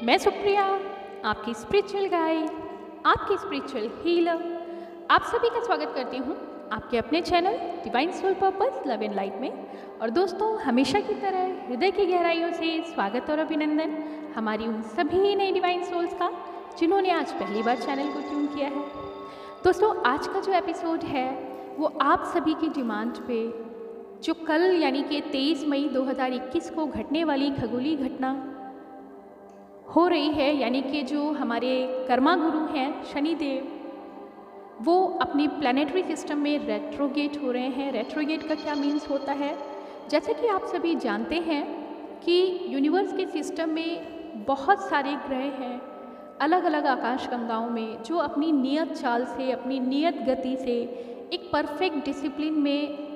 मैं सुप्रिया, आपकी spiritual guide, आपकी स्पिरिचुअल हीलर, आप सभी का स्वागत करती हूँ आपके अपने channel divine soul purpose love and light में। और दोस्तों, हमेशा की तरह हृदय की गहराइयों से स्वागत और अभिनंदन हमारी उन सभी नई डिवाइन सोल्स का जिन्होंने आज पहली बार चैनल को ट्यून किया है। दोस्तों, आज का जो एपिसोड है वो आप सभी की डिमांड पे जो कल यानी कि 23 मई 2021 को घटने वाली खगोलीय घटना हो रही है, यानी कि जो हमारे कर्मा गुरु हैं शनिदेव, वो अपनी प्लानिटरी सिस्टम में रेट्रोगेट हो रहे हैं। रेट्रोगेट का क्या मीन्स होता है? जैसे कि आप सभी जानते हैं कि यूनिवर्स के सिस्टम में बहुत सारे ग्रह हैं अलग अलग आकाश गंगाओं में, जो अपनी नियत चाल से, अपनी नियत गति से एक परफेक्ट डिसिप्लिन में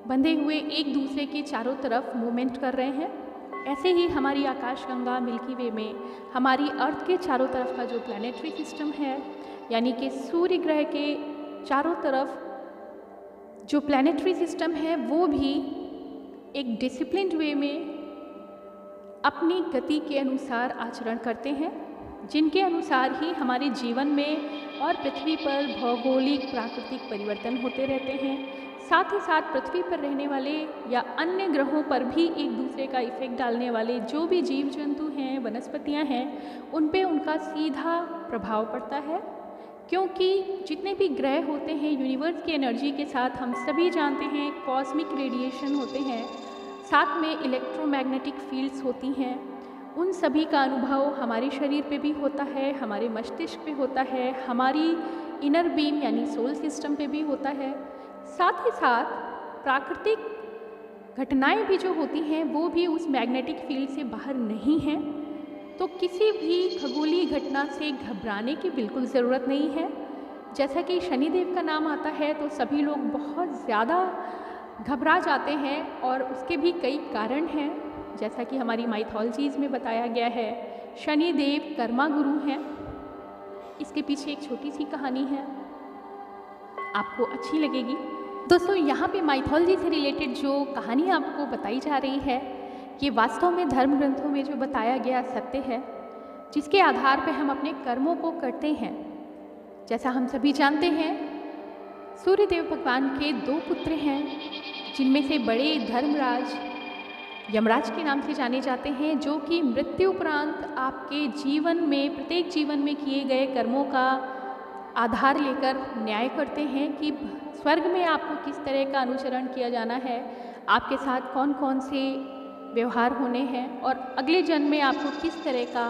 बंधे हुए एक दूसरे के चारों तरफ मूवमेंट कर रहे हैं। ऐसे ही हमारी आकाशगंगा मिल्की वे में हमारी अर्थ के चारों तरफ का जो प्लानिटरी सिस्टम है, यानी कि सूर्य ग्रह के चारों तरफ जो प्लानिटरी सिस्टम है, वो भी एक डिसिप्लिन्ड वे में अपनी गति के अनुसार आचरण करते हैं, जिनके अनुसार ही हमारे जीवन में और पृथ्वी पर भौगोलिक प्राकृतिक परिवर्तन होते रहते हैं। साथ ही साथ पृथ्वी पर रहने वाले या अन्य ग्रहों पर भी एक दूसरे का इफेक्ट डालने वाले जो भी जीव जंतु हैं, वनस्पतियां हैं, उन पे उनका सीधा प्रभाव पड़ता है। क्योंकि जितने भी ग्रह होते हैं यूनिवर्स की एनर्जी के साथ, हम सभी जानते हैं, कॉस्मिक रेडिएशन होते हैं, साथ में इलेक्ट्रोमैग्नेटिक फील्ड्स होती हैं। उन सभी का अनुभव हमारे शरीर पे भी होता है, हमारे मस्तिष्क पे होता है, हमारी इनर बीम यानी सोल सिस्टम पे भी होता है। साथ ही साथ प्राकृतिक घटनाएं भी जो होती हैं वो भी उस मैग्नेटिक फील्ड से बाहर नहीं हैं। तो किसी भी खगोलीय घटना से घबराने की बिल्कुल ज़रूरत नहीं है। जैसा कि शनिदेव का नाम आता है तो सभी लोग बहुत ज़्यादा घबरा जाते हैं, और उसके भी कई कारण हैं। जैसा कि हमारी माइथोलॉजीज़ में बताया गया है, शनिदेव कर्मा गुरु हैं। इसके पीछे एक छोटी सी कहानी है, आपको अच्छी लगेगी। दोस्तों, यहाँ पे माइथोलॉजी से रिलेटेड जो कहानी आपको बताई जा रही है, ये वास्तव में धर्म ग्रंथों में जो बताया गया सत्य है, जिसके आधार पे हम अपने कर्मों को करते हैं। जैसा हम सभी जानते हैं, सूर्यदेव भगवान के 2 पुत्र हैं, जिनमें से बड़े धर्मराज यमराज के नाम से जाने जाते हैं, जो कि मृत्यु उपरांत आपके जीवन में, प्रत्येक जीवन में किए गए कर्मों का आधार लेकर न्याय करते हैं कि स्वर्ग में आपको किस तरह का अनुचरण किया जाना है, आपके साथ कौन कौन से व्यवहार होने हैं, और अगले जन्म में आपको किस तरह का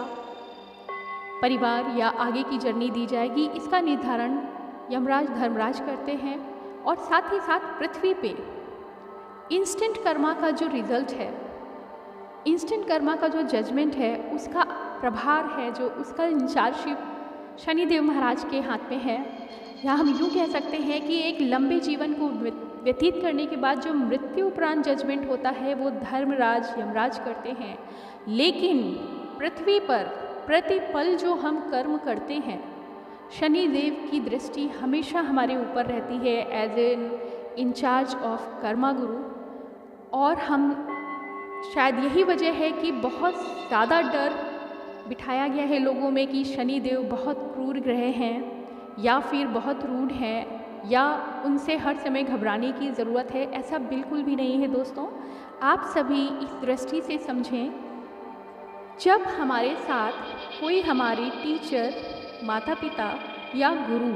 परिवार या आगे की जर्नी दी जाएगी, इसका निर्धारण यमराज धर्मराज करते हैं। और साथ ही साथ पृथ्वी पे इंस्टेंट कर्मा का जो रिजल्ट है, इंस्टेंट कर्मा का जो जजमेंट है, उसका प्रभार है, जो उसका इंचार्जशिप शनिदेव महाराज के हाथ में है। या हम यूँ कह सकते हैं कि एक लंबे जीवन को व्यतीत करने के बाद जो मृत्यु उपरांत जजमेंट होता है वो धर्मराज यमराज करते हैं। लेकिन पृथ्वी पर प्रतिपल जो हम कर्म करते हैं, शनिदेव की दृष्टि हमेशा हमारे ऊपर रहती है as an in charge of karma guru. और हम शायद यही वजह है कि बहुत ज़्यादा डर बिठाया गया है लोगों में कि शनिदेव बहुत क्रूर ग्रह हैं, या फिर बहुत रूड हैं, या उनसे हर समय घबराने की ज़रूरत है। ऐसा बिल्कुल भी नहीं है दोस्तों। आप सभी इस दृष्टि से समझें, जब हमारे साथ कोई हमारे टीचर, माता पिता या गुरु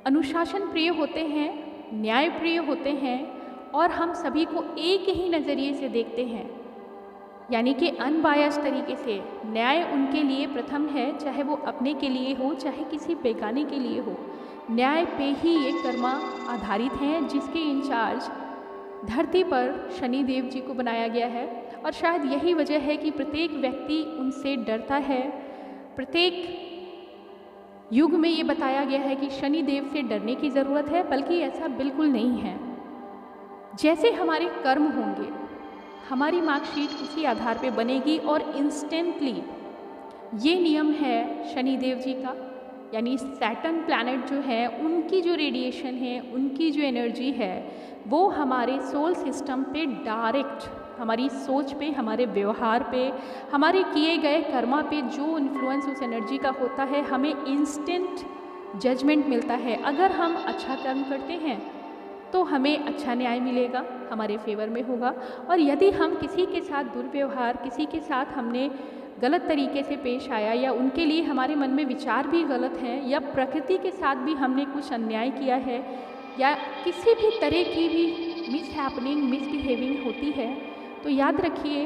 अनुशासन प्रिय होते हैं, न्याय प्रिय होते हैं, और हम सभी को एक ही नज़रिए से देखते हैं, यानी कि अनबायस तरीके से, न्याय उनके लिए प्रथम है, चाहे वो अपने के लिए हो, चाहे किसी बेगाने के लिए हो। न्याय पे ही ये कर्मा आधारित हैं, जिसके इंचार्ज धरती पर शनिदेव जी को बनाया गया है। और शायद यही वजह है कि प्रत्येक व्यक्ति उनसे डरता है। प्रत्येक युग में ये बताया गया है कि शनिदेव से डरने की ज़रूरत है, बल्कि ऐसा बिल्कुल नहीं है। जैसे हमारे कर्म होंगे, हमारी मार्कशीट उसी आधार पे बनेगी, और इंस्टेंटली ये नियम है शनिदेव जी का, यानी सैटर्न प्लैनेट जो है, उनकी जो रेडिएशन है, उनकी जो एनर्जी है, वो हमारे सोल सिस्टम पे डायरेक्ट हमारी सोच पे, हमारे व्यवहार पे, हमारे किए गए कर्मा पे जो इन्फ्लुएंस उस एनर्जी का होता है, हमें इंस्टेंट जजमेंट मिलता है। अगर हम अच्छा कर्म करते हैं तो हमें अच्छा न्याय मिलेगा, हमारे फेवर में होगा। और यदि हम किसी के साथ दुर्व्यवहार, किसी के साथ हमने गलत तरीके से पेश आया, या उनके लिए हमारे मन में विचार भी गलत हैं, या प्रकृति के साथ भी हमने कुछ अन्याय किया है, या किसी भी तरह की भी मिसहैपनिंग, मिसबिहेविंग होती है, तो याद रखिए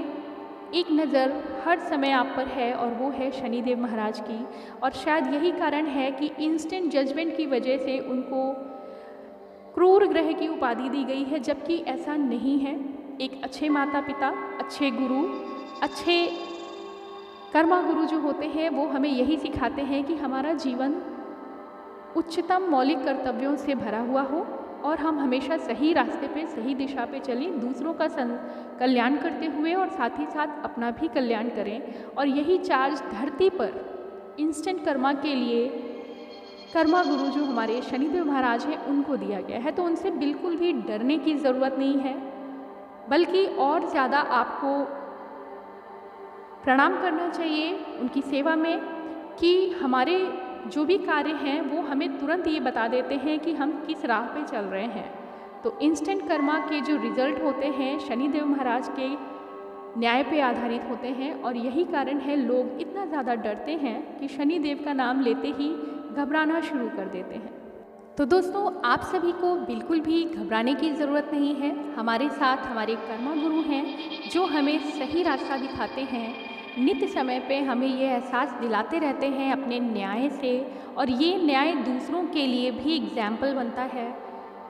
एक नज़र हर समय आप पर है, और वो है शनिदेव महाराज की। और शायद यही कारण है कि इंस्टेंट जजमेंट की वजह से उनको क्रूर ग्रह की उपाधि दी गई है, जबकि ऐसा नहीं है। एक अच्छे माता पिता, अच्छे गुरु, अच्छे कर्मा गुरु जो होते हैं वो हमें यही सिखाते हैं कि हमारा जीवन उच्चतम मौलिक कर्तव्यों से भरा हुआ हो, और हम हमेशा सही रास्ते पे, सही दिशा पे चलें, दूसरों का कल्याण करते हुए और साथ ही साथ अपना भी कल्याण करें। और यही चार्ज धरती पर इंस्टेंट कर्मा के लिए कर्मा गुरु जो हमारे शनिदेव महाराज हैं उनको दिया गया है। तो उनसे बिल्कुल भी डरने की ज़रूरत नहीं है, बल्कि और ज़्यादा आपको प्रणाम करना चाहिए उनकी सेवा में, कि हमारे जो भी कार्य हैं वो हमें तुरंत ये बता देते हैं कि हम किस राह पे चल रहे हैं। तो इंस्टेंट कर्मा के जो रिजल्ट होते हैं शनिदेव महाराज के न्याय पे आधारित होते हैं, और यही कारण है लोग इतना ज़्यादा डरते हैं कि शनिदेव का नाम लेते ही घबराना शुरू कर देते हैं। तो दोस्तों, आप सभी को बिल्कुल भी घबराने की ज़रूरत नहीं है। हमारे साथ हमारे कर्मा गुरु हैं जो हमें सही रास्ता दिखाते हैं, नित्य समय पे हमें ये एहसास दिलाते रहते हैं अपने न्याय से, और ये न्याय दूसरों के लिए भी एग्जाम्पल बनता है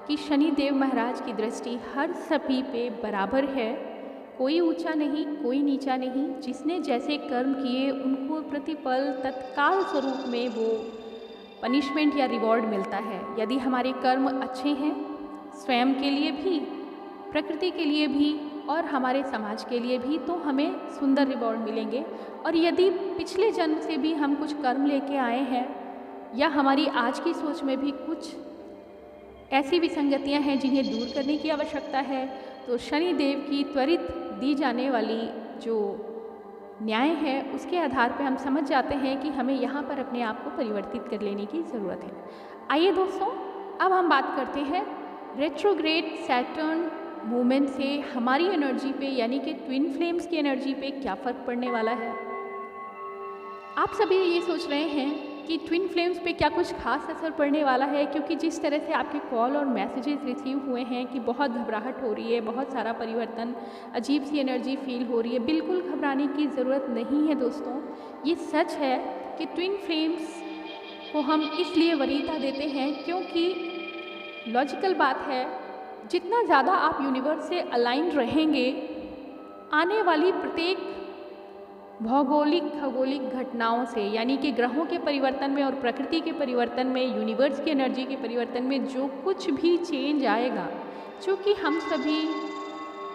कि शनिदेव महाराज की दृष्टि हर सभी पे बराबर है, कोई ऊंचा नहीं, कोई नीचा नहीं। जिसने जैसे कर्म किए उनको प्रतिपल तत्काल स्वरूप में वो पनिशमेंट या रिवॉर्ड मिलता है। यदि हमारे कर्म अच्छे हैं, स्वयं के लिए भी, प्रकृति के लिए भी और हमारे समाज के लिए भी, तो हमें सुंदर रिवॉर्ड मिलेंगे। और यदि पिछले जन्म से भी हम कुछ कर्म लेके आए हैं, या हमारी आज की सोच में भी कुछ ऐसी विसंगतियां हैं जिन्हें दूर करने की आवश्यकता है, तो शनिदेव की त्वरित दी जाने वाली जो न्याय है उसके आधार पर हम समझ जाते हैं कि हमें यहाँ पर अपने आप को परिवर्तित कर लेने की ज़रूरत है। आइए दोस्तों, अब हम बात करते हैं रेट्रोग्रेड सैटर्न मूवमेंट से हमारी एनर्जी पे, यानी कि ट्विन फ्लेम्स की एनर्जी पे क्या फ़र्क पड़ने वाला है। आप सभी ये सोच रहे हैं कि ट्विन फ्लेम्स पे क्या कुछ खास असर पड़ने वाला है, क्योंकि जिस तरह से आपके कॉल और मैसेजेस रिसीव हुए हैं कि बहुत घबराहट हो रही है, बहुत सारा परिवर्तन, अजीब सी एनर्जी फील हो रही है। बिल्कुल घबराने की ज़रूरत नहीं है दोस्तों। ये सच है कि ट्विन फ्लेम्स को हम इसलिए वरीयता देते हैं क्योंकि लॉजिकल बात है, जितना ज़्यादा आप यूनिवर्स से अलाइन रहेंगे, आने वाली प्रत्येक भौगोलिक खगोलिक घटनाओं से, यानी कि ग्रहों के परिवर्तन में और प्रकृति के परिवर्तन में, यूनिवर्स की एनर्जी के परिवर्तन में जो कुछ भी चेंज आएगा, क्योंकि हम सभी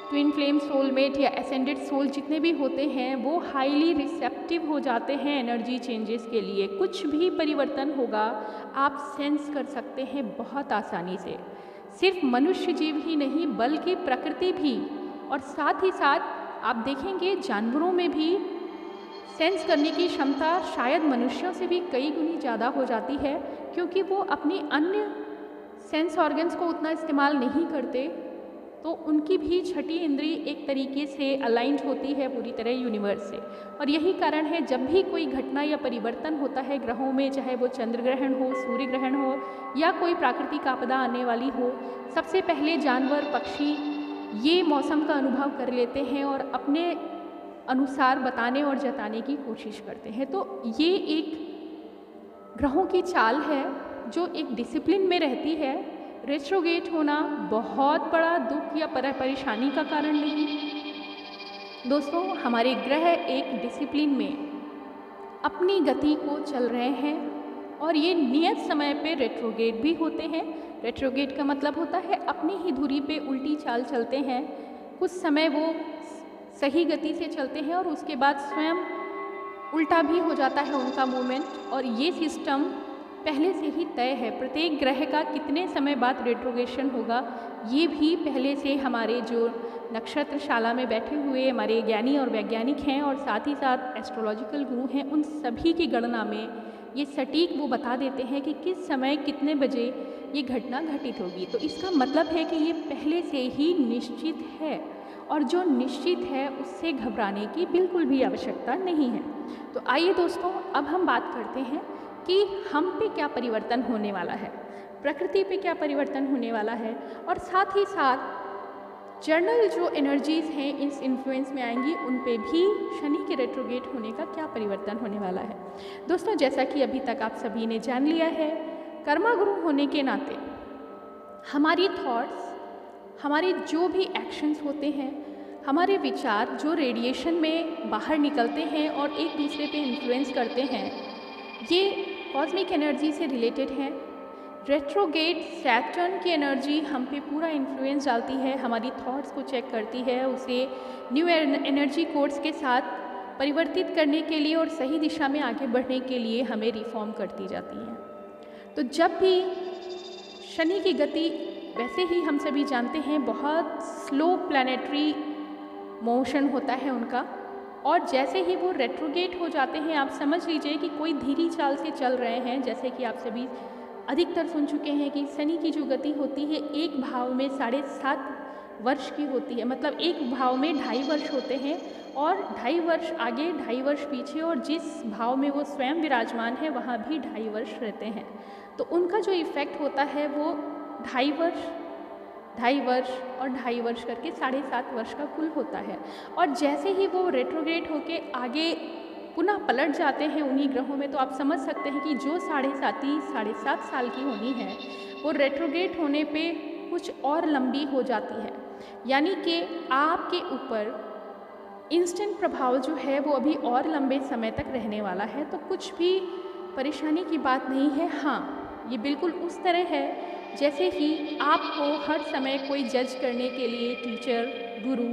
ट्विन फ्लेम सोलमेट या एसेंडेड सोल जितने भी होते हैं वो हाईली रिसेप्टिव हो जाते हैं एनर्जी चेंजेस के लिए। कुछ भी परिवर्तन होगा आप सेंस कर सकते हैं बहुत आसानी से। सिर्फ मनुष्य जीव ही नहीं बल्कि प्रकृति भी, और साथ ही साथ आप देखेंगे जानवरों में भी सेंस करने की क्षमता शायद मनुष्यों से भी कई गुनी ज़्यादा हो जाती है, क्योंकि वो अपनी अन्य सेंस ऑर्गन्स को उतना इस्तेमाल नहीं करते, तो उनकी भी छठी इंद्री एक तरीके से अलाइंड होती है पूरी तरह यूनिवर्स से। और यही कारण है जब भी कोई घटना या परिवर्तन होता है ग्रहों में, चाहे वो चंद्र ग्रहण हो, सूर्य ग्रहण हो या कोई प्राकृतिक आपदा आने वाली हो, सबसे पहले जानवर पक्षी ये मौसम का अनुभव कर लेते हैं और अपने अनुसार बताने और जताने की कोशिश करते हैं। तो ये एक ग्रहों की चाल है जो एक डिसिप्लिन में रहती है। रेट्रोगेट होना बहुत बड़ा दुख या परेशानी का कारण नहीं दोस्तों। हमारे ग्रह एक डिसिप्लिन में अपनी गति को चल रहे हैं और ये नियत समय पे रेट्रोगेट भी होते हैं। रेट्रोगेट का मतलब होता है अपनी ही धुरी पे उल्टी चाल चलते हैं। कुछ समय वो सही गति से चलते हैं और उसके बाद स्वयं उल्टा भी हो जाता है उनका मूवमेंट, और ये सिस्टम पहले से ही तय है। प्रत्येक ग्रह का कितने समय बाद रेट्रोगेशन होगा ये भी पहले से हमारे जो नक्षत्रशाला में बैठे हुए हमारे ज्ञानी और वैज्ञानिक हैं और साथ ही साथ एस्ट्रोलॉजिकल गुरु हैं, उन सभी की गणना में ये सटीक वो बता देते हैं कि किस समय कितने बजे ये घटना घटित होगी। तो इसका मतलब है कि ये पहले से ही निश्चित है और जो निश्चित है उससे घबराने की बिल्कुल भी आवश्यकता नहीं है। तो आइए दोस्तों, अब हम बात करते हैं कि हम पे क्या परिवर्तन होने वाला है, प्रकृति पे क्या परिवर्तन होने वाला है और साथ ही साथ जर्नल जो एनर्जीज़ हैं इस इन्फ्लुएंस में आएंगी, उन पे भी शनि के रेट्रोगेट होने का क्या परिवर्तन होने वाला है। दोस्तों, जैसा कि अभी तक आप सभी ने जान लिया है, कर्मा गुरु होने के नाते हमारी थॉट्स, हमारे जो भी एक्शंस होते हैं, हमारे विचार जो रेडिएशन में बाहर निकलते हैं और एक दूसरे पे इन्फ्लुएंस करते हैं, ये कॉस्मिक एनर्जी से रिलेटेड है। रेट्रोगेट सैटर्न की एनर्जी हम पे पूरा इन्फ्लुएंस डालती है, हमारी थॉट्स को चेक करती है, उसे न्यू एनर्जी कोड्स के साथ परिवर्तित करने के लिए और सही दिशा में आगे बढ़ने के लिए हमें रिफॉर्म करती जाती है। तो जब भी शनि की गति, वैसे ही हम सभी जानते हैं, बहुत स्लो प्लैनेटरी मोशन होता है उनका, और जैसे ही वो रेट्रोगेट हो जाते हैं, आप समझ लीजिए कि कोई धीमी चाल से चल रहे हैं। जैसे कि आप सभी अधिकतर सुन चुके हैं कि शनि की जो गति होती है एक भाव में 7.5 वर्ष की होती है, मतलब एक भाव में 2.5 वर्ष होते हैं और 2.5 वर्ष आगे 2.5 वर्ष पीछे, और जिस भाव में वो स्वयं विराजमान है वहाँ भी 2.5 वर्ष रहते हैं। तो उनका जो इफ़ेक्ट होता है वो 2.5 वर्ष, 2.5 वर्ष और 2.5 वर्ष करके 7.5 वर्ष का कुल होता है। और जैसे ही वो रेट्रोगेट होके आगे पुनः पलट जाते हैं उन्हीं ग्रहों में, तो आप समझ सकते हैं कि जो 7.5 साल की होनी है वो रेट्रोगेट होने पे कुछ और लंबी हो जाती है। यानी कि आपके ऊपर इंस्टेंट प्रभाव जो है वो अभी और लंबे समय तक रहने वाला है। तो कुछ भी परेशानी की बात नहीं है। हाँ, ये बिल्कुल उस तरह है जैसे कि आपको हर समय कोई जज करने के लिए टीचर, गुरु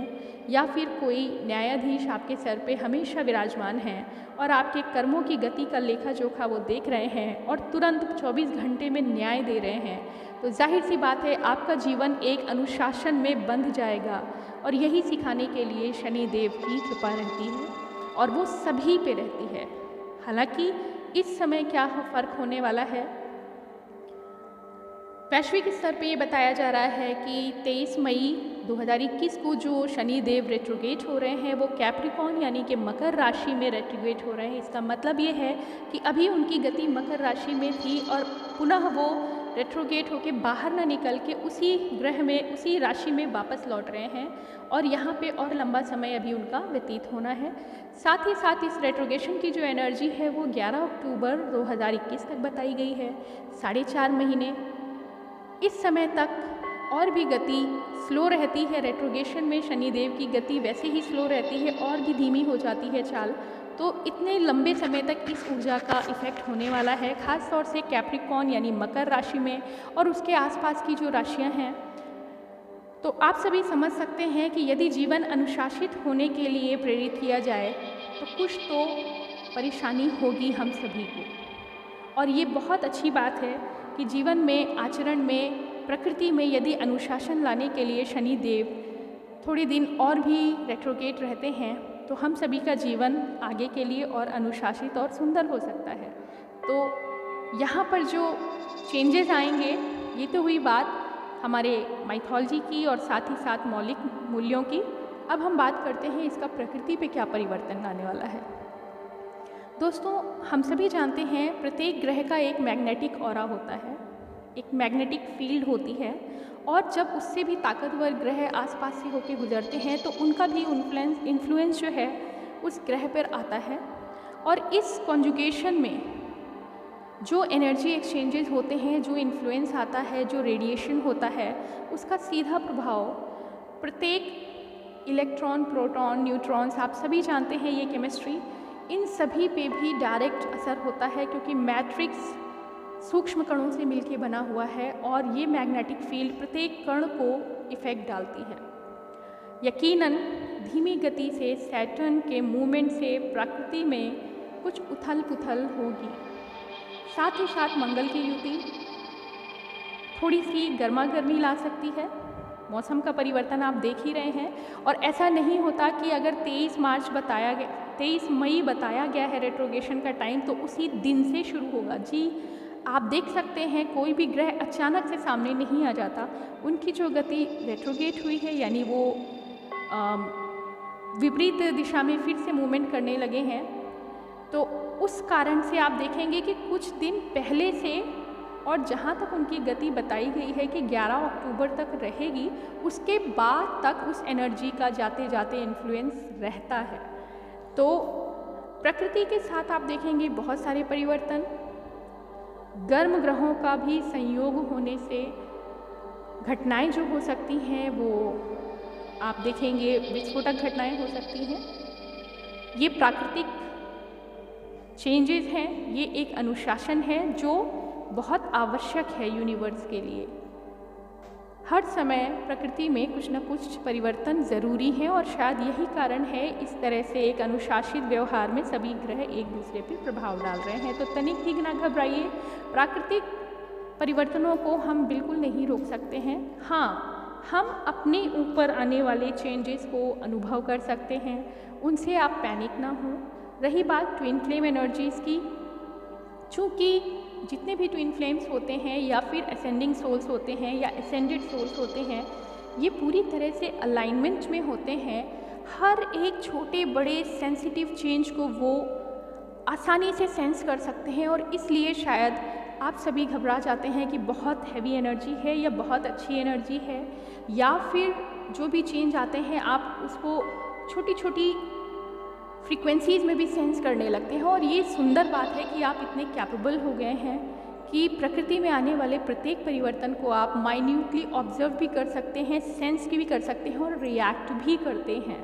या फिर कोई न्यायाधीश आपके सर पे हमेशा विराजमान हैं और आपके कर्मों की गति का लेखा जोखा वो देख रहे हैं और तुरंत 24 घंटे में न्याय दे रहे हैं। तो जाहिर सी बात है आपका जीवन एक अनुशासन में बंध जाएगा, और यही सिखाने के लिए शनि देव की कृपा रहती है और वो सभी पे रहती है। हालांकि इस समय क्या फ़र्क होने वाला है, वैश्विक स्तर पे ये बताया जा रहा है कि 23 मई 2021 को जो शनि देव रेट्रोगेट हो रहे हैं वो कैप्रिकॉर्न यानी कि मकर राशि में रेट्रोगेट हो रहे हैं। इसका मतलब ये है कि अभी उनकी गति मकर राशि में थी और पुनः वो रेट्रोगेट होके बाहर ना निकल के उसी ग्रह में, उसी राशि में वापस लौट रहे हैं और यहाँ पे और लंबा समय अभी उनका व्यतीत होना है। साथ ही साथ इस रेट्रोगेशन की जो एनर्जी है वो 11 अक्टूबर 2021 तक बताई गई है, 4.5 महीने। इस समय तक और भी गति स्लो रहती है। रेट्रोगेशन में शनिदेव की गति वैसे ही स्लो रहती है और भी धीमी हो जाती है चाल। तो इतने लंबे समय तक इस ऊर्जा का इफ़ेक्ट होने वाला है, ख़ास तौर से कैप्रिकॉर्न यानी मकर राशि में और उसके आसपास की जो राशियां हैं। तो आप सभी समझ सकते हैं कि यदि जीवन अनुशासित होने के लिए प्रेरित किया जाए तो कुछ तो परेशानी होगी हम सभी को। और ये बहुत अच्छी बात है कि जीवन में, आचरण में, प्रकृति में यदि अनुशासन लाने के लिए शनि देव थोड़े दिन और भी रेट्रोगेट रहते हैं तो हम सभी का जीवन आगे के लिए और अनुशासित और सुंदर हो सकता है। तो यहाँ पर जो चेंजेस आएंगे, ये तो हुई बात हमारे माइथोलॉजी की और साथ ही साथ मौलिक मूल्यों की। अब हम बात करते हैं इसका प्रकृति पे क्या परिवर्तन आने वाला है। दोस्तों, हम सभी जानते हैं प्रत्येक ग्रह का एक मैग्नेटिक ऑरा होता है, एक मैग्नेटिक फील्ड होती है, और जब उससे भी ताकतवर ग्रह आसपास से होकर गुजरते हैं तो उनका भी इन्फ्लुएंस जो है उस ग्रह पर आता है। और इस कॉन्जुगेशन में जो एनर्जी एक्सचेंजेस होते हैं, जो इन्फ्लुएंस आता है, जो रेडिएशन होता है, उसका सीधा प्रभाव प्रत्येक इलेक्ट्रॉन, प्रोटॉन, न्यूट्रॉन्स, आप सभी जानते हैं ये केमिस्ट्री, इन सभी पे भी डायरेक्ट असर होता है, क्योंकि मैट्रिक्स सूक्ष्म कणों से मिलके बना हुआ है और ये मैग्नेटिक फील्ड प्रत्येक कण को इफ़ेक्ट डालती है। यकीनन धीमी गति से सैटर्न के मूवमेंट से प्रकृति में कुछ उथल पुथल होगी। साथ ही साथ मंगल की युति थोड़ी सी गर्मा गर्मी ला सकती है, मौसम का परिवर्तन आप देख ही रहे हैं। और ऐसा नहीं होता कि अगर 23 मई बताया गया है रेट्रोगेशन का टाइम, तो उसी दिन से शुरू होगा। जी, आप देख सकते हैं कोई भी ग्रह अचानक से सामने नहीं आ जाता। उनकी जो गति रेट्रोगेट हुई है, यानी वो विपरीत दिशा में फिर से मूवमेंट करने लगे हैं, तो उस कारण से आप देखेंगे कि कुछ दिन पहले से, और जहाँ तक उनकी गति बताई गई है कि 11 अक्टूबर तक रहेगी, उसके बाद तक उस एनर्जी का जाते जाते इन्फ्लुएंस रहता है। तो प्रकृति के साथ आप देखेंगे बहुत सारे परिवर्तन। गर्म ग्रहों का भी संयोग होने से घटनाएं जो हो सकती हैं वो आप देखेंगे विस्फोटक घटनाएं हो सकती हैं। ये प्राकृतिक चेंजेस हैं, ये एक अनुशासन है जो बहुत आवश्यक है यूनिवर्स के लिए। हर समय प्रकृति में कुछ न कुछ परिवर्तन ज़रूरी है, और शायद यही कारण है इस तरह से एक अनुशासित व्यवहार में सभी ग्रह एक दूसरे पर प्रभाव डाल रहे हैं। तो तनिक भी ना घबराइए, प्राकृतिक परिवर्तनों को हम बिल्कुल नहीं रोक सकते हैं। हाँ, हम अपने ऊपर आने वाले चेंजेस को अनुभव कर सकते हैं, उनसे आप पैनिक ना हो। रही बात ट्विन फ्लेम एनर्जीज़ की, चूँकि जितने भी ट्विन फ्लेम्स होते हैं या फिर असेंडिंग सोल्स होते हैं या असेंडेड सोल्स होते हैं, ये पूरी तरह से अलाइनमेंट में होते हैं। हर एक छोटे बड़े सेंसिटिव चेंज को वो आसानी से सेंस कर सकते हैं, और इसलिए शायद आप सभी घबरा जाते हैं कि बहुत हैवी एनर्जी है या बहुत अच्छी एनर्जी है, या फिर जो भी चेंज आते हैं आप उसको छोटी छोटी फ्रीक्वेंसीज़ में भी सेंस करने लगते हैं। और ये सुंदर बात है कि आप इतने कैपेबल हो गए हैं कि प्रकृति में आने वाले प्रत्येक परिवर्तन को आप माइन्यूटली ऑब्जर्व भी कर सकते हैं, सेंस भी कर सकते हैं और रिएक्ट भी करते हैं।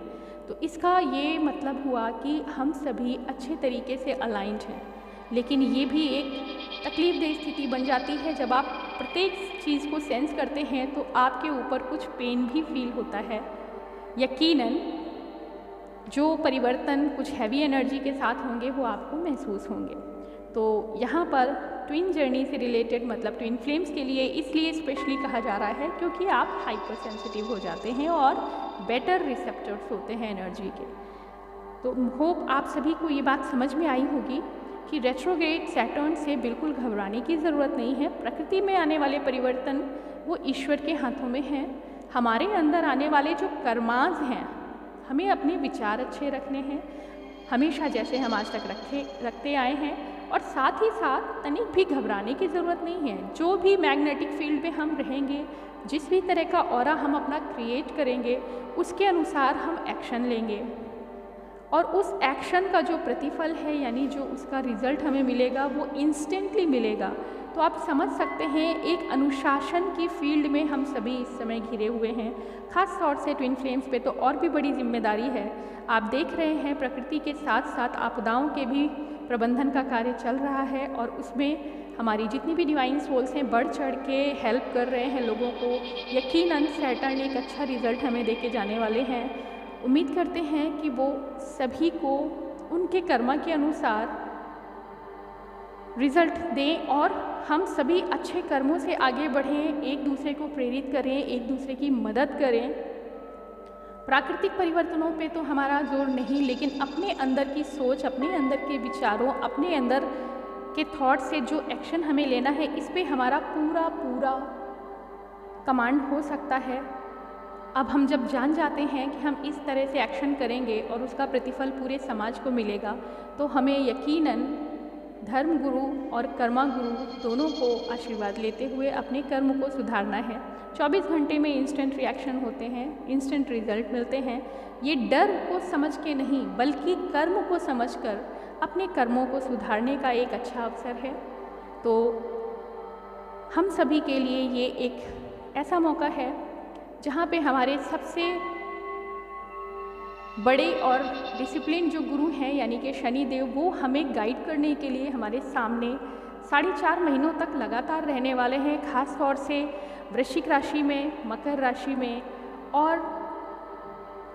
तो इसका ये मतलब हुआ कि हम सभी अच्छे तरीके से अलाइंड हैं। लेकिन ये भी एक तकलीफदेह स्थिति बन जाती है जब आप प्रत्येक चीज़ को सेंस करते हैं, तो आपके ऊपर कुछ पेन भी फील होता है। यकीनन जो परिवर्तन कुछ हैवी एनर्जी के साथ होंगे वो आपको महसूस होंगे। तो यहाँ पर ट्विन जर्नी से रिलेटेड, मतलब ट्विन फ्लेम्स के लिए इसलिए स्पेशली कहा जा रहा है क्योंकि आप हाइपर सेंसिटिव हो जाते हैं और बेटर रिसेप्टर्स होते हैं एनर्जी के। तो होप आप सभी को ये बात समझ में आई होगी कि रेट्रोग्रेड सैटर्न से बिल्कुल घबराने की ज़रूरत नहीं है। प्रकृति में आने वाले परिवर्तन वो ईश्वर के हाथों में हैं। हमारे अंदर आने वाले जो कर्माज हैं, हमें अपने विचार अच्छे रखने हैं, हमेशा जैसे हम आज तक रखते आए हैं, और साथ ही साथ तनिक भी घबराने की ज़रूरत नहीं है। जो भी मैग्नेटिक फील्ड में हम रहेंगे, जिस भी तरह का ऑरा हम अपना क्रिएट करेंगे, उसके अनुसार हम एक्शन लेंगे, और उस एक्शन का जो प्रतिफल है, यानी जो उसका रिज़ल्ट हमें मिलेगा, वो इंस्टेंटली मिलेगा। तो आप समझ सकते हैं एक अनुशासन की फील्ड में हम सभी इस समय घिरे हुए हैं। ख़ास तौर से ट्विन फ्लेम्स पे तो और भी बड़ी जिम्मेदारी है। आप देख रहे हैं प्रकृति के साथ साथ आपदाओं के भी प्रबंधन का कार्य चल रहा है, और उसमें हमारी जितनी भी डिवाइन सोल्स हैं बढ़ चढ़ के हेल्प कर रहे हैं लोगों को। यकीनन सैटर्न एक अच्छा रिज़ल्ट हमें दे के जाने वाले हैं। उम्मीद करते हैं कि वो सभी को उनके कर्मा के अनुसार रिज़ल्ट दें, और हम सभी अच्छे कर्मों से आगे बढ़ें, एक दूसरे को प्रेरित करें, एक दूसरे की मदद करें। प्राकृतिक परिवर्तनों पे तो हमारा जोर नहीं, लेकिन अपने अंदर की सोच, अपने अंदर के विचारों, अपने अंदर के थॉट से जो एक्शन हमें लेना है, इस पे हमारा पूरा कमांड हो सकता है। अब हम जब जान जाते हैं कि हम इस तरह से एक्शन करेंगे और उसका प्रतिफल पूरे समाज को मिलेगा, तो हमें यकीनन धर्म गुरु और कर्मा गुरु दोनों को आशीर्वाद लेते हुए अपने कर्म को सुधारना है। 24 घंटे में इंस्टेंट रिएक्शन होते हैं, इंस्टेंट रिजल्ट मिलते हैं। ये डर को समझ के नहीं, बल्कि कर्म को समझकर अपने कर्मों को सुधारने का एक अच्छा अवसर है। तो हम सभी के लिए ये एक ऐसा मौका है जहाँ पे हमारे सबसे बड़े और डिसिप्लिन जो गुरु हैं, यानी कि शनिदेव, वो हमें गाइड करने के लिए हमारे सामने 4.5 महीनों तक लगातार रहने वाले हैं। ख़ास तौर से वृश्चिक राशि में, मकर राशि में और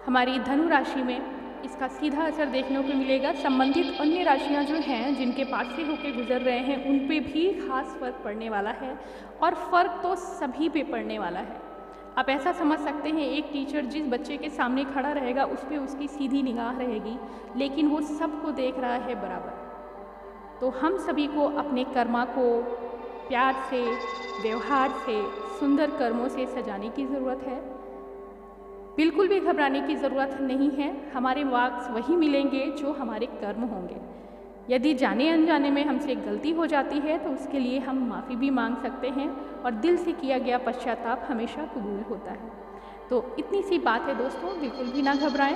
हमारी धनु राशि में इसका सीधा असर देखने को मिलेगा। संबंधित अन्य राशियां जो हैं, जिनके पास से होकर गुजर रहे हैं, उन पे भी खास फर्क पड़ने वाला है, और फ़र्क तो सभी पे पड़ने वाला है। आप ऐसा समझ सकते हैं, एक टीचर जिस बच्चे के सामने खड़ा रहेगा उस पर उसकी सीधी निगाह रहेगी, लेकिन वो सबको देख रहा है बराबर। तो हम सभी को अपने कर्मा को प्यार से, व्यवहार से, सुंदर कर्मों से सजाने की ज़रूरत है। बिल्कुल भी घबराने की ज़रूरत नहीं है। हमारे मार्क्स वही मिलेंगे जो हमारे कर्म होंगे। यदि जाने अनजाने में हमसे गलती हो जाती है तो उसके लिए हम माफ़ी भी मांग सकते हैं और दिल से किया गया पश्चाताप हमेशा कबूल होता है। तो इतनी सी बात है दोस्तों, बिल्कुल भी ना घबराएं।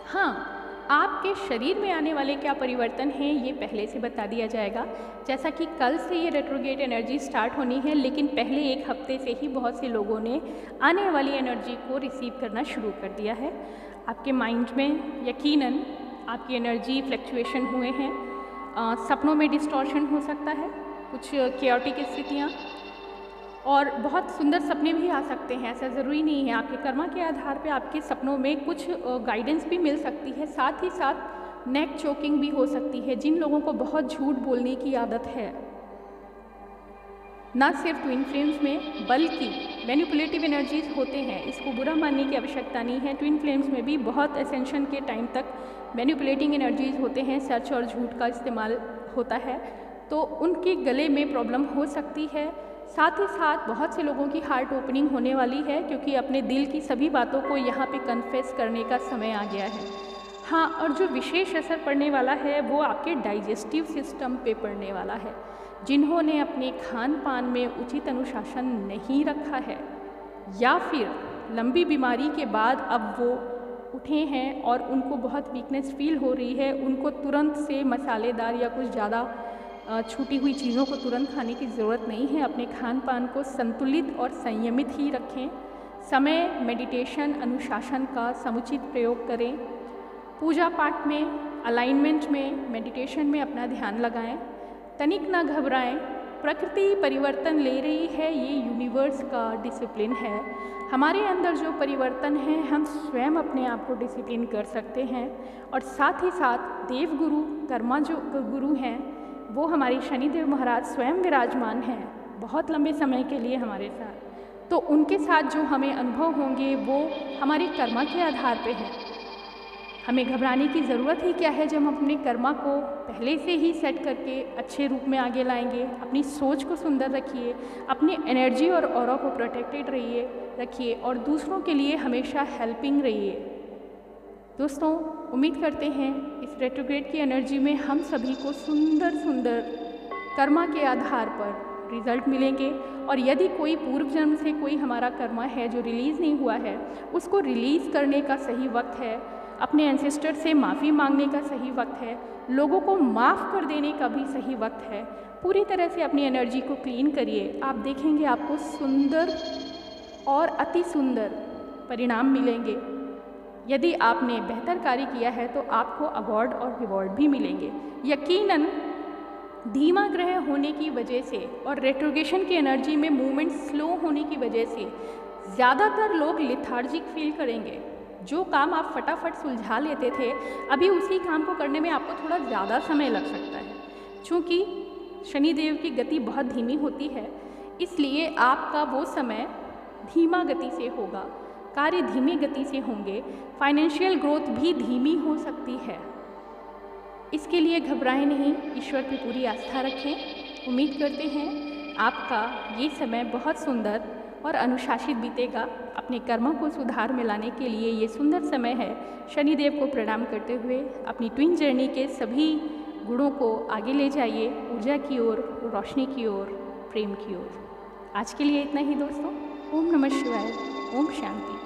हाँ, आपके शरीर में आने वाले क्या परिवर्तन हैं ये पहले से बता दिया जाएगा। जैसा कि कल से ये रेट्रोग्रेड एनर्जी स्टार्ट होनी है, लेकिन पहले एक हफ्ते से ही बहुत से लोगों ने आने वाली एनर्जी को रिसीव करना शुरू कर दिया है। आपके माइंड में यकीनन आपकी एनर्जी फ्लक्चुएशन हुए हैं। सपनों में डिस्टॉर्शन हो सकता है, कुछ केओटिक स्थितियाँ, और बहुत सुंदर सपने भी आ सकते हैं। ऐसा ज़रूरी नहीं है। आपके कर्मा के आधार पे आपके सपनों में कुछ गाइडेंस भी मिल सकती है। साथ ही साथ नेक चोकिंग भी हो सकती है। जिन लोगों को बहुत झूठ बोलने की आदत है, ना सिर्फ ट्विन फ्लेम्स में बल्कि मैनिपुलेटिव एनर्जीज होते हैं, इसको बुरा मानने की आवश्यकता नहीं है। ट्विन फ्लेम्स में भी बहुत एसेंशन के टाइम तक मैनिपुलेटिंग एनर्जीज होते हैं, सच और झूठ का इस्तेमाल होता है, तो उनके गले में प्रॉब्लम हो सकती है। साथ ही साथ बहुत से लोगों की हार्ट ओपनिंग होने वाली है, क्योंकि अपने दिल की सभी बातों को यहाँ पे कन्फेस करने का समय आ गया है। हाँ, और जो विशेष असर पड़ने वाला है वो आपके डाइजेस्टिव सिस्टम पे पड़ने वाला है। जिन्होंने अपने खान पान में उचित अनुशासन नहीं रखा है, या फिर लंबी बीमारी के बाद अब वो उठे हैं और उनको बहुत वीकनेस फील हो रही है, उनको तुरंत से मसालेदार या कुछ ज़्यादा छूटी हुई चीज़ों को तुरंत खाने की ज़रूरत नहीं है। अपने खान पान को संतुलित और संयमित ही रखें। समय, मेडिटेशन, अनुशासन का समुचित प्रयोग करें। पूजा पाठ में, अलाइनमेंट में, मेडिटेशन में अपना ध्यान लगाएं। तनिक ना घबराएं। प्रकृति परिवर्तन ले रही है, ये यूनिवर्स का डिसिप्लिन है। हमारे अंदर जो परिवर्तन है, हम स्वयं अपने आप को डिसिप्लिन कर सकते हैं। और साथ ही साथ देव गुरु, कर्मा जो गुरु हैं, वो हमारे शनिदेव महाराज स्वयं विराजमान हैं बहुत लंबे समय के लिए हमारे साथ। तो उनके साथ जो हमें अनुभव होंगे वो हमारे कर्मा के आधार पे है। हमें घबराने की ज़रूरत ही क्या है, जब हम अपने कर्मा को पहले से ही सेट करके अच्छे रूप में आगे लाएंगे। अपनी सोच को सुंदर रखिए, अपनी एनर्जी और ऑरा को प्रोटेक्टेड रखिए और दूसरों के लिए हमेशा हेल्पिंग रहिए। दोस्तों, उम्मीद करते हैं इस रेट्रोग्रेड की एनर्जी में हम सभी को सुंदर सुंदर कर्मा के आधार पर रिजल्ट मिलेंगे। और यदि कोई पूर्व जन्म से कोई हमारा कर्मा है जो रिलीज़ नहीं हुआ है, उसको रिलीज़ करने का सही वक्त है। अपने एंसेस्टर से माफ़ी मांगने का सही वक्त है। लोगों को माफ़ कर देने का भी सही वक्त है। पूरी तरह से अपनी एनर्जी को क्लीन करिए। आप देखेंगे आपको सुंदर और अति सुंदर परिणाम मिलेंगे। यदि आपने बेहतर कार्य किया है तो आपको अवार्ड और रिवॉर्ड भी मिलेंगे। यकीनन धीमा ग्रह होने की वजह से और रेट्रोगेशन की एनर्जी में मूवमेंट स्लो होने की वजह से ज़्यादातर लोग लेथार्जिक फील करेंगे। जो काम आप फटाफट सुलझा लेते थे, अभी उसी काम को करने में आपको थोड़ा ज़्यादा समय लग सकता है। चूँकि शनिदेव की गति बहुत धीमी होती है, इसलिए आपका वो समय धीमा गति से होगा, कार्य धीमी गति से होंगे, फाइनेंशियल ग्रोथ भी धीमी हो सकती है। इसके लिए घबराएं नहीं, ईश्वर पे पूरी आस्था रखें। उम्मीद करते हैं आपका ये समय बहुत सुंदर और अनुशासित बीतेगा। अपने कर्मों को सुधार में लाने के लिए ये सुंदर समय है। शनिदेव को प्रणाम करते हुए अपनी ट्विन जर्नी के सभी गुणों को आगे ले जाइए, ऊर्जा की ओर, रोशनी की ओर, प्रेम की ओर। आज के लिए इतना ही दोस्तों। ओम नमः शिवाय। ओम शांति।